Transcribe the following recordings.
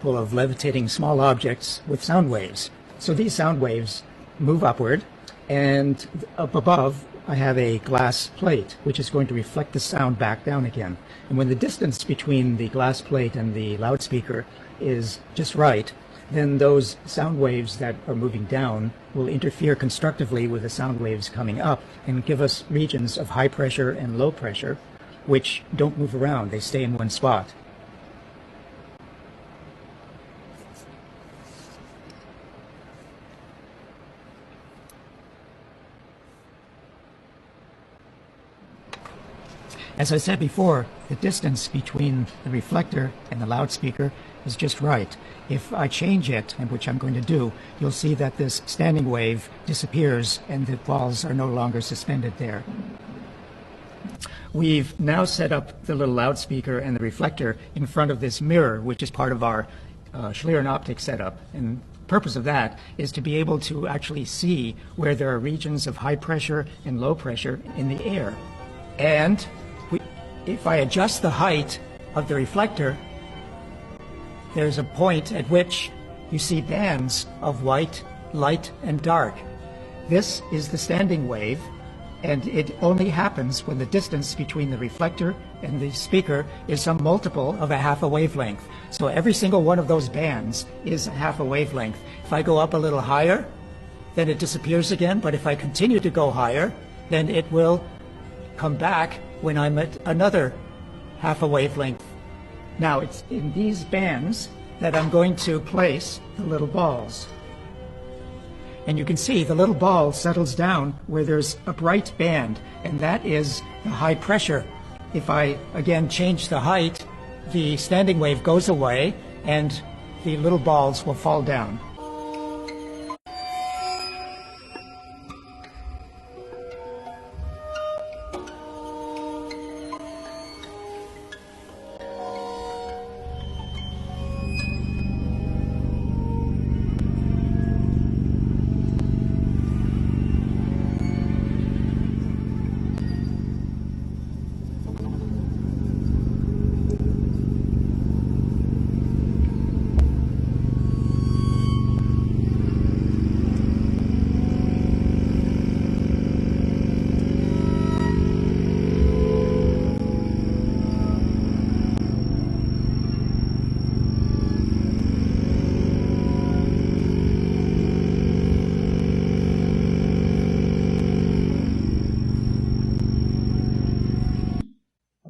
full of levitating small objects with sound waves. So these sound waves move upward, and up above I have a glass plate which is going to reflect the sound back down again. And when the distance between the glass plate and the loudspeaker is just right, then those sound waves that are moving down will interfere constructively with the sound waves coming up and give us regions of high pressure and low pressure which don't move around, they stay in one spot. As I said before, the distance between the reflector and the loudspeaker is just right. If I change it, and which I'm going to do, you'll see that this standing wave disappears and the balls are no longer suspended there. We've now set up the little loudspeaker and the reflector in front of this mirror, which is part of our Schlieren optic setup. And the purpose of that is to be able to actually see where there are regions of high pressure and low pressure in the air. And if I adjust the height of the reflector, there's a point at which you see bands of white, light, and dark. This is the standing wave, and it only happens when the distance between the reflector and the speaker is some multiple of a half a wavelength. So every single one of those bands is half a wavelength. If I go up a little higher, then it disappears again, but if I continue to go higher, then it will come back when I'm at another half a wavelength. Now it's in these bands that I'm going to place the little balls. And you can see the little ball settles down where there's a bright band, and that is the high pressure. If I again change the height, the standing wave goes away and the little balls will fall down.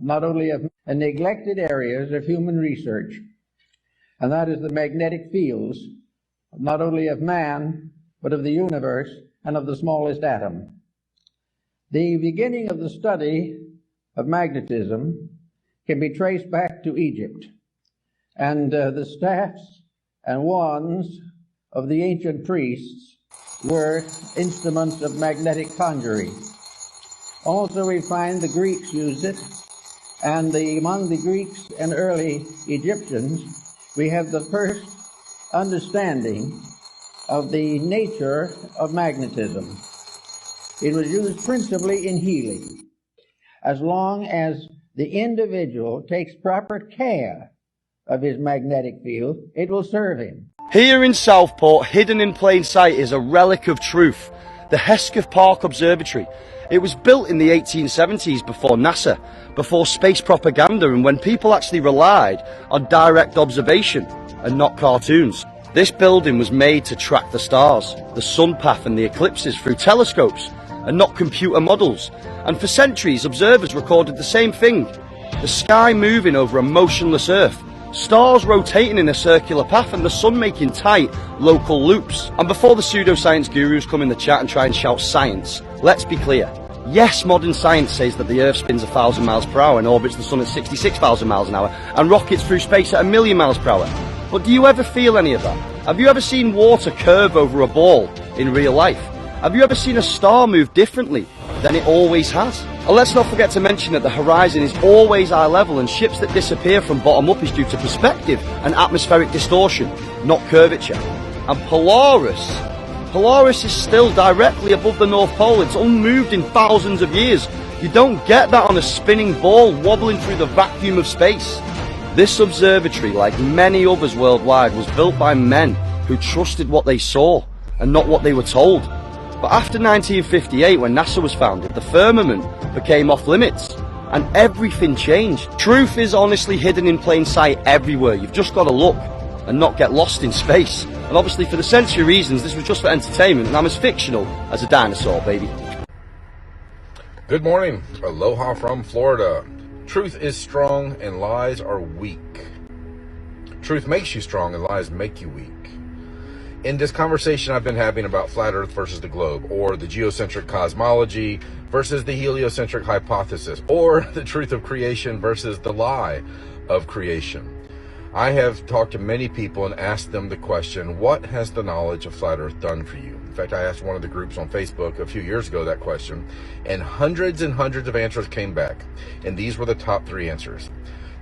Not only of neglected areas of human research, and that is the magnetic fields, not only of man, but of the universe and of the smallest atom. The beginning of the study of magnetism can be traced back to Egypt, and the staffs and wands of the ancient priests were instruments of magnetic conjuring. Also, we find the Greeks used it. And among the Greeks and early Egyptians, we have the first understanding of the nature of magnetism. It was used principally in healing. As long as the individual takes proper care of his magnetic field, it will serve him. Here in Southport, hidden in plain sight, is a relic of truth, the Hesketh Park Observatory. It was built in the 1870s before NASA, before space propaganda, and when people actually relied on direct observation and not cartoons. This building was made to track the stars, the sun path and the eclipses through telescopes and not computer models. And for centuries, observers recorded the same thing: the sky moving over a motionless Earth, stars rotating in a circular path, and the sun making tight local loops. And before the pseudoscience gurus come in the chat and try and shout science, let's be clear. Yes, modern science says that the Earth spins 1,000 miles per hour and orbits the sun at 66,000 miles an hour and rockets through space at 1,000,000 miles per hour. But do you ever feel any of that? Have you ever seen water curve over a ball in real life? Have you ever seen a star move differently than it always has? And let's not forget to mention that the horizon is always eye level, and ships that disappear from bottom up is due to perspective and atmospheric distortion, not curvature. And Polaris is still directly above the North Pole. It's unmoved in thousands of years. You don't get that on a spinning ball wobbling through the vacuum of space. This observatory, like many others worldwide, was built by men who trusted what they saw and not what they were told. But after 1958, when NASA was founded, the firmament became off limits and everything changed. Truth is honestly hidden in plain sight everywhere. You've just got to look and not get lost in space. And obviously for the sensory reasons, this was just for entertainment, and I'm as fictional as a dinosaur, baby. Good morning. Aloha from Florida. Truth is strong and lies are weak. Truth makes you strong and lies make you weak. In this conversation I've been having about flat Earth versus the globe, or the geocentric cosmology versus the heliocentric hypothesis, or the truth of creation versus the lie of creation, I have talked to many people and asked them the question, what has the knowledge of flat Earth done for you? In fact, I asked one of the groups on Facebook a few years ago that question, and hundreds of answers came back. And these were the top 3 answers.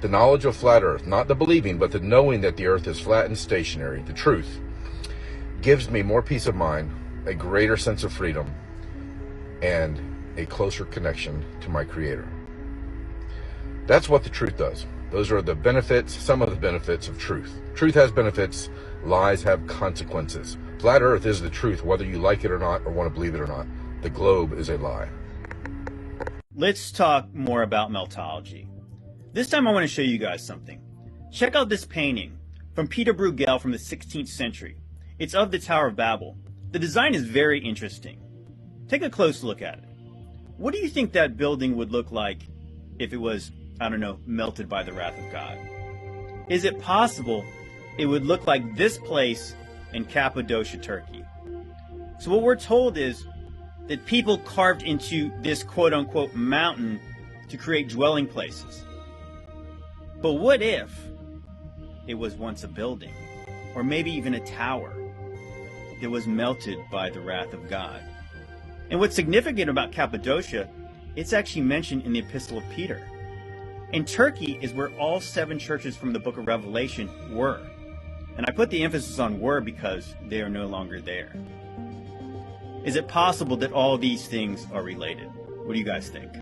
The knowledge of flat Earth, not the believing, but the knowing that the Earth is flat and stationary, the truth, gives me more peace of mind, a greater sense of freedom, and a closer connection to my Creator. That's what the truth does. Those are the benefits, some of the benefits of truth. Truth has benefits, lies have consequences. Flat Earth is the truth, whether you like it or not, or want to believe it or not. The globe is a lie. Let's talk more about meltology. This time I want to show you guys something. Check out this painting from Peter Bruegel from the 16th century. It's of the Tower of Babel. The design is very interesting. Take a close look at it. What do you think that building would look like if it was, I don't know, melted by the wrath of God? Is it possible it would look like this place in Cappadocia, Turkey? So what we're told is that people carved into this quote-unquote mountain to create dwelling places. But what if it was once a building, or maybe even a tower, that was melted by the wrath of God? And what's significant about Cappadocia, it's actually mentioned in the Epistle of Peter. And Turkey is where all 7 churches from the book of Revelation were. And I put the emphasis on were because they are no longer there. Is it possible that all these things are related? What do you guys think?